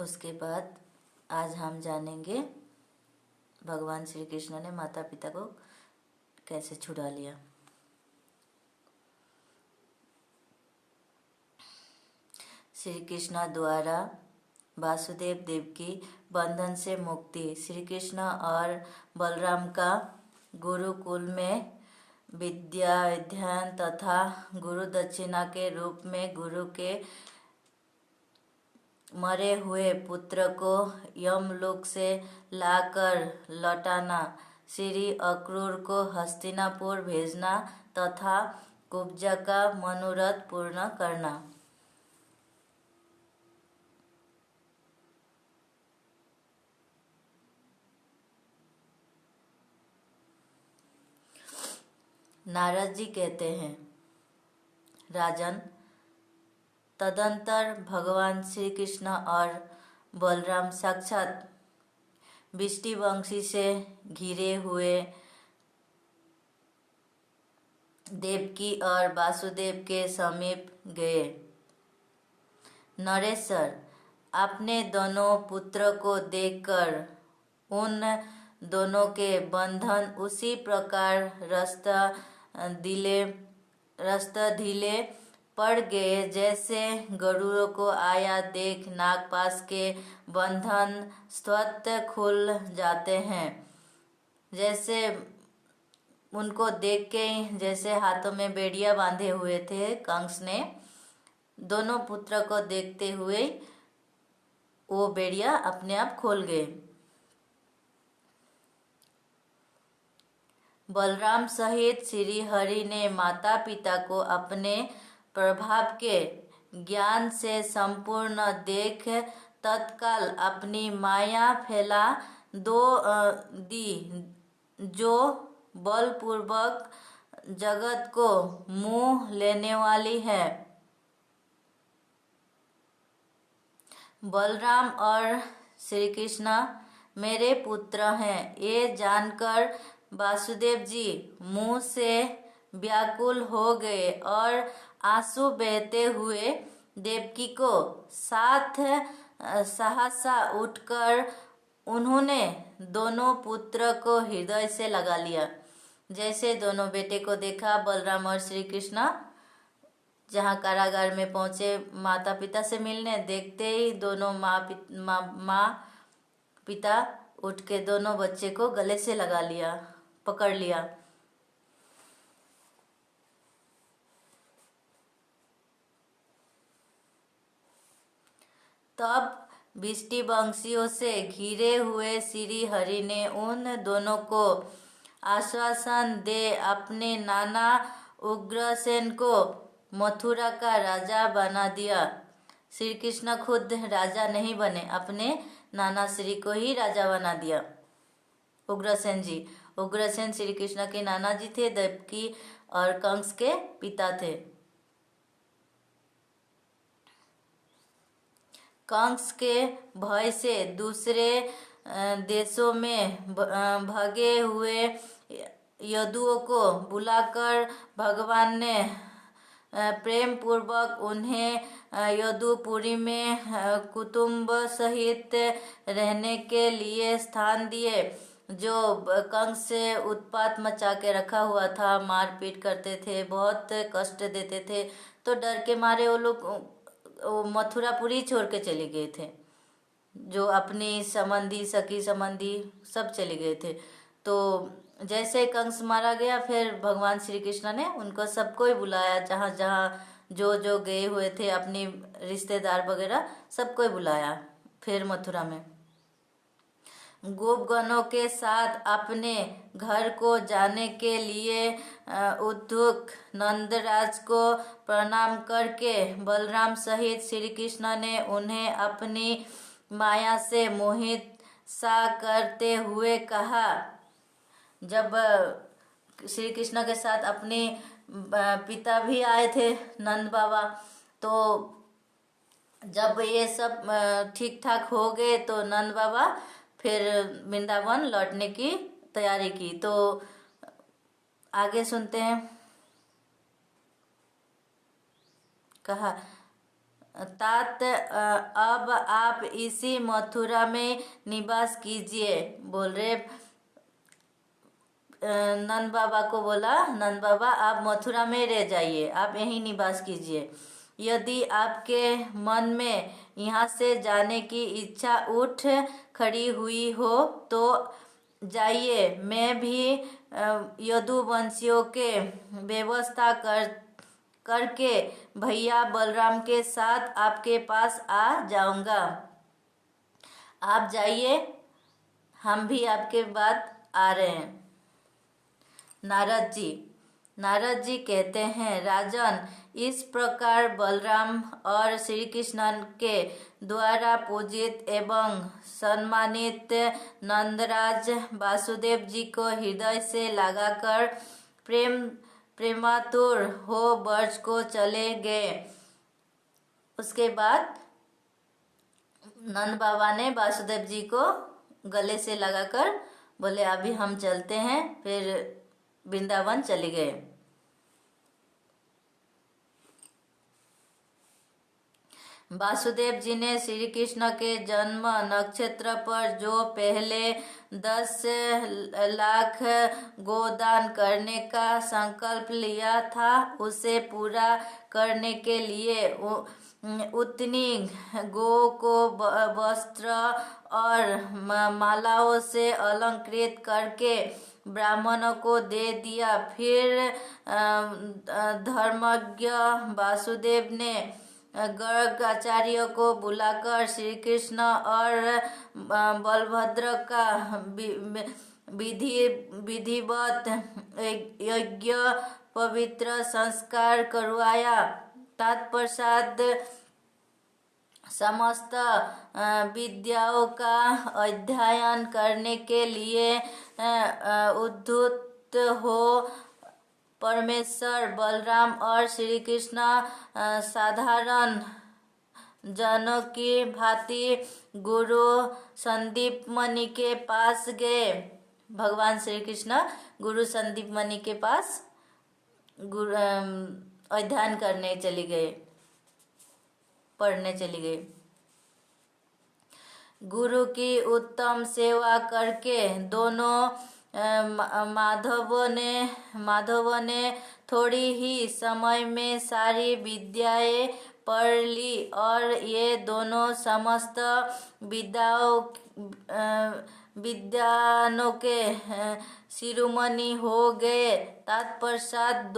उसके बाद आज हम जानेंगे भगवान श्री कृष्ण ने माता पिता को कैसे छुड़ा लिया। श्री कृष्ण द्वारा वासुदेव देव की बंधन से मुक्ति। श्री कृष्ण और बलराम का गुरुकुल में विद्या अध्ययन तथा गुरु दक्षिणा के रूप में गुरु के मरे हुए पुत्र को यमलोक से लाकर लौटाना, श्री अक्रूर को हस्तिनापुर भेजना तथा कुब्जा का मनोरथ पूर्ण करना। नारद जी कहते हैं, राजन, तदंतर भगवान श्री कृष्ण और बलराम साक्षात विष्णुवंशी से घिरे हुए देवकी और वासुदेव के समीप गए। नरेश्वर, अपने दोनों पुत्र को देखकर उन दोनों के बंधन उसी प्रकार रास्ता ढीले पड़ गए जैसे गरुड़ को आया देख नागपाश के बंधन स्वतः खुल जाते हैं। जैसे उनको देख के जैसे हाथों में बेड़ियां बांधे हुए थे कंस ने, दोनों पुत्र को देखते हुए वो बेड़ियां अपने आप खोल गए। बलराम सहित श्री हरि ने माता पिता को अपने प्रभाव के ज्ञान से संपूर्ण देख तत्काल अपनी माया फैला दी, जो बलपूर्वक जगत को मोह लेने वाली है। बलराम और श्री कृष्ण मेरे पुत्र हैं, ये जानकर वासुदेव जी मुंह से व्याकुल हो गए और आंसू बहते हुए देवकी को साथ सहसा उठकर उन्होंने दोनों पुत्र को हृदय से लगा लिया। जैसे दोनों बेटे को देखा, बलराम और श्री कृष्ण जहाँ कारागार में पहुंचे माता पिता से मिलने, देखते ही दोनों माँ पिता उठ के दोनों बच्चे को गले से लगा लिया, पकड़ लिया। तब विष्णुवंशियों से घिरे हुए श्री हरि ने उन दोनों को आश्वासन दे अपने नाना उग्रसेन को मथुरा का राजा बना दिया। श्री कृष्ण खुद राजा नहीं बने, अपने नाना श्री को ही राजा बना दिया। उग्रसेन जी, उग्रसेन श्री कृष्ण के नाना जी थे, देवकी और कंस के पिता थे। कंस के भय से दूसरे देशों में भागे हुए यदुओं को बुलाकर भगवान ने प्रेम पूर्वक उन्हें यदुपुरी में कुटुंब सहित रहने के लिए स्थान दिए। जो कंस से उत्पात मचा के रखा हुआ था, मारपीट करते थे, बहुत कष्ट देते थे, तो डर के मारे वो लोग मथुरापुरी छोड़ के चले गए थे। जो अपनी संबंधी, सखी संबंधी सब चले गए थे। तो जैसे कंस मारा गया, फिर भगवान श्री कृष्ण ने उनको सबको ही बुलाया, जहाँ जहाँ जो गए हुए थे, अपनी रिश्तेदार वगैरह सबको ही बुलाया। फिर मथुरा में गोपगणों के साथ अपने घर को जाने के लिए उद्युक्त नंदराज को प्रणाम करके बलराम सहित श्री कृष्ण ने उन्हें अपनी माया से मोहित सा करते हुए कहा। जब श्री कृष्ण के साथ अपने पिता भी आए थे, नंद बाबा, तो जब ये सब ठीक ठाक हो गए तो नंद बाबा फिर वृंदावन लौटने की तैयारी की। तो आगे सुनते हैं। कहा, तात अब आप इसी मथुरा में निवास कीजिए। बोल रहे नंद बाबा को बोला, नंद बाबा आप मथुरा में रह जाइए, आप यहीं निवास कीजिए। यदि आपके मन में यहाँ से जाने की इच्छा उठ खड़ी हुई हो तो जाइए, मैं भी यदुवंशियों के व्यवस्था करके भैया बलराम के साथ आपके पास आ जाऊंगा। आप जाइए, हम भी आपके बाद आ रहे हैं। नारद जी कहते हैं, राजन, इस प्रकार बलराम और श्री कृष्ण के द्वारा पूजित एवं सम्मानित नंदराज वासुदेव जी को हृदय से लगाकर प्रेमातुर हो ब्रज को चले गए। उसके बाद नंद बाबा ने वासुदेव जी को गले से लगाकर बोले अभी हम चलते हैं, फिर वृंदावन चले गए। वासुदेव जी ने श्री कृष्ण के जन्म नक्षत्र पर जो पहले 10 लाख गोदान करने का संकल्प लिया था, उसे पूरा करने के लिए उतनी गो को वस्त्र और मालाओं से अलंकृत करके ब्राह्मणों को दे दिया। फिर धर्मज्ञ वासुदेव ने गर्ग आचार्य को बुलाकर श्री कृष्ण और बलभद्र का विधिवत यज्ञ पवित्र संस्कार करवाया। तत्पश्चात समस्त विद्याओं का अध्ययन करने के लिए उद्धत हो परमेश्वर बलराम और श्री कृष्ण साधारण जनों की भांति गुरु संदीप मणि के पास गए। भगवान श्री कृष्ण गुरु संदीप मणि के पास अध्ययन करने चले गए, पढ़ने चले गए। गुरु की उत्तम सेवा करके दोनों माधव ने थोड़ी ही समय में सारी विद्याएं पढ़ ली और ये दोनों समस्त विद्वानों के शिरोमणि हो गए। तत्पश्चात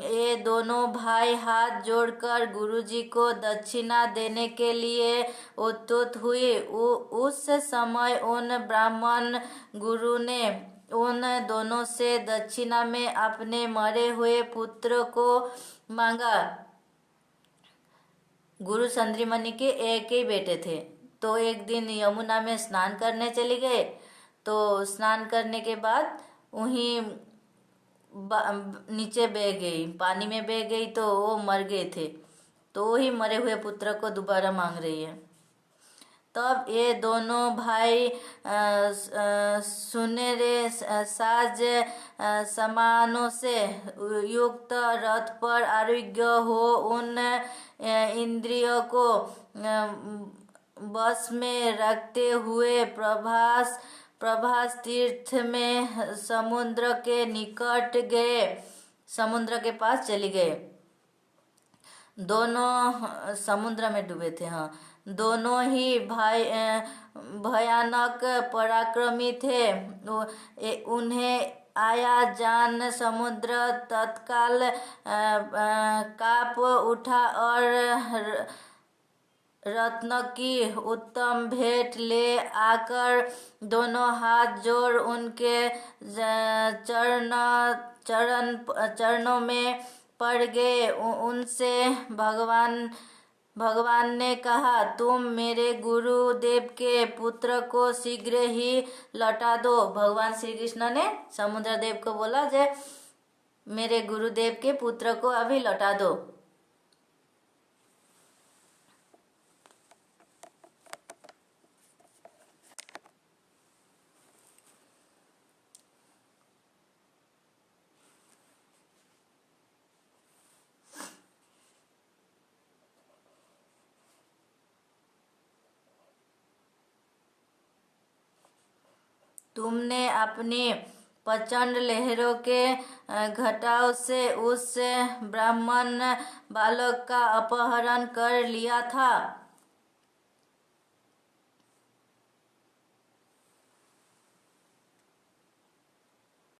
ये दोनों भाई हाथ जोड़कर गुरुजी को दक्षिणा देने के लिए उद्युक्त हुए। उस समय उन ब्राह्मण गुरु ने उन दोनों से दक्षिणा में अपने मरे हुए पुत्र को मांगा। गुरु संद्रिमणि के एक ही बेटे थे, तो एक दिन यमुना में स्नान करने चले गए। तो स्नान करने के बाद वहीं नीचे बह गई, पानी में बह गई, तो वो मर गए थे। तो वही मरे हुए पुत्र को दोबारा मांग रही है। तब ये दोनों भाई सुनहरे साज सामानों से युक्त रथ पर आरोग्य हो उन इंद्रियों को बस में रखते हुए प्रभास तीर्थ में समुद्र के निकट गए, समुद्र के पास चले गए। दोनों समुद्र में डूबे थे। हाँ, दोनों ही भाई भयानक पराक्रमी थे। उन्हें आया जान समुद्र तत्काल कांप उठा और रत्न की उत्तम भेंट ले आकर दोनों हाथ जोड़ उनके चरणों में पड़ गए। उनसे भगवान ने कहा, तुम मेरे गुरुदेव के पुत्र को शीघ्र ही लौटा दो। भगवान श्री कृष्ण ने समुद्र देव को बोला, जे मेरे गुरुदेव के पुत्र को अभी लौटा दो। तुमने अपनी प्रचंड लहरों के घटाव से उस ब्राह्मण बालक का अपहरण कर लिया था।